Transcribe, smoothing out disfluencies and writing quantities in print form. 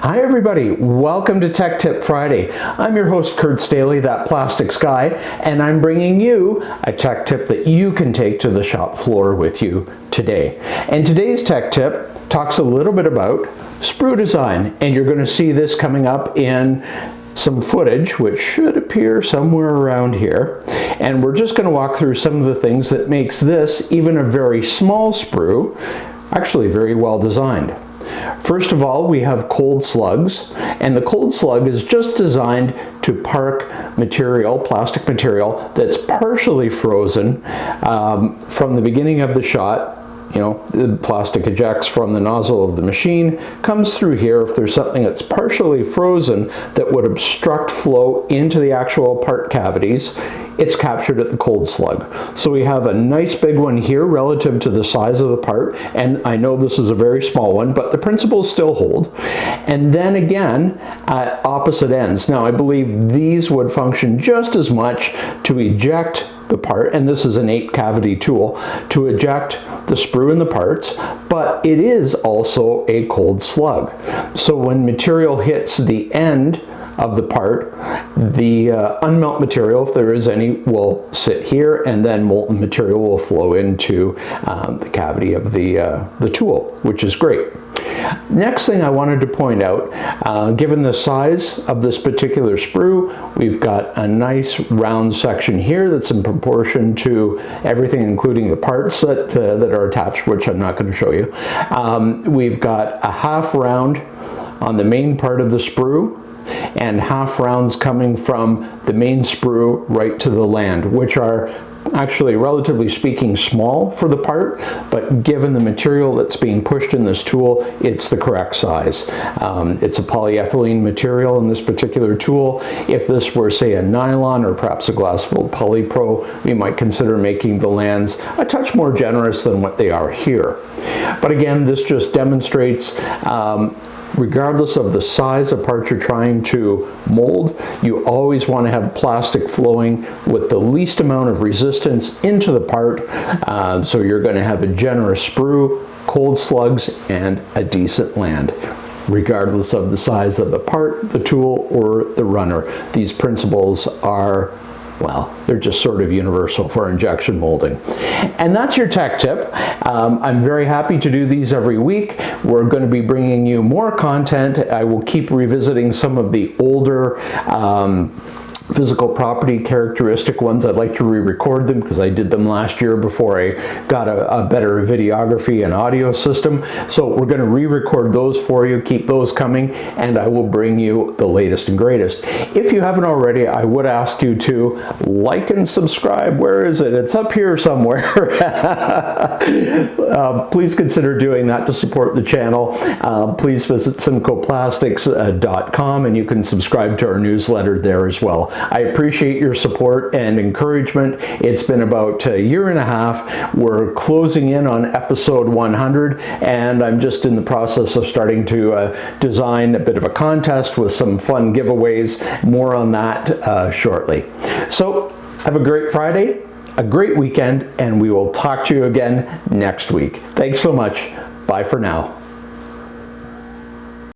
Hi everybody, welcome to Tech Tip Friday. I'm your host Kurt Staley, that plastics guy, and I'm bringing you a tech tip that you can take to the shop floor with you today. And today's tech tip talks a little bit about sprue design, and you're going to see this coming up in some footage which should appear somewhere around here, and we're just going to walk through some of the things that makes this, even a very small sprue, actually very well designed. First of all, we have cold slugs, and the cold slug is just designed to park material, plastic material, that's partially frozen from the beginning of the shot. You know, the plastic ejects from the nozzle of the machine, comes through here. If there's something that's partially frozen that would obstruct flow into the actual part cavities, it's captured at the cold slug. So we have a nice big one here relative to the size of the part, and I know this is a very small one, but the principles still hold. And then again, at opposite ends. Now I believe these would function just as much to eject the part, and this is an 8-cavity tool, to eject the sprue in the parts, but it is also a cold slug. So when material hits the end of the part, the unmelt material, if there is any, will sit here, and then molten material will flow into the cavity of the tool, which is great. Next thing I wanted to point out, given the size of this particular sprue, we've got a nice round section here that's in proportion to everything, including the parts that are attached, which I'm not going to show you. We've got a half round on the main part of the sprue, and half rounds coming from the main sprue right to the land, which are actually, relatively speaking, small for the part, but given the material that's being pushed in this tool, it's the correct size. It's a polyethylene material in this particular tool. If this were, say, a nylon or perhaps a glass-filled polypro, we might consider making the lands a touch more generous than what they are here. But again, this just demonstrates regardless of the size of part you're trying to mold, you always want to have plastic flowing with the least amount of resistance into the part, so you're going to have a generous sprue, cold slugs, and a decent land, regardless of the size of the part, the tool, or the runner. These principles are, well, they're just sort of universal for injection molding. And that's your tech tip. I'm very happy to do these every week. We're going to be bringing you more content. I will keep revisiting some of the older physical property characteristic ones. I'd like to re-record them because I did them last year before I got a better videography and audio system. So we're going to re-record those for you, keep those coming, and I will bring you the latest and greatest. If you haven't already, I would ask you to like and subscribe. Where is it? It's up here somewhere. Please consider doing that to support the channel. Please visit simcoplastics.com and you can subscribe to our newsletter there as well. I appreciate your support and encouragement. It's been about a year and a half. We're closing in on episode 100, and I'm just in the process of starting to design a bit of a contest with some fun giveaways. More on that shortly. So have a great Friday, a great weekend, and we will talk to you again next week. Thanks so much. Bye for now.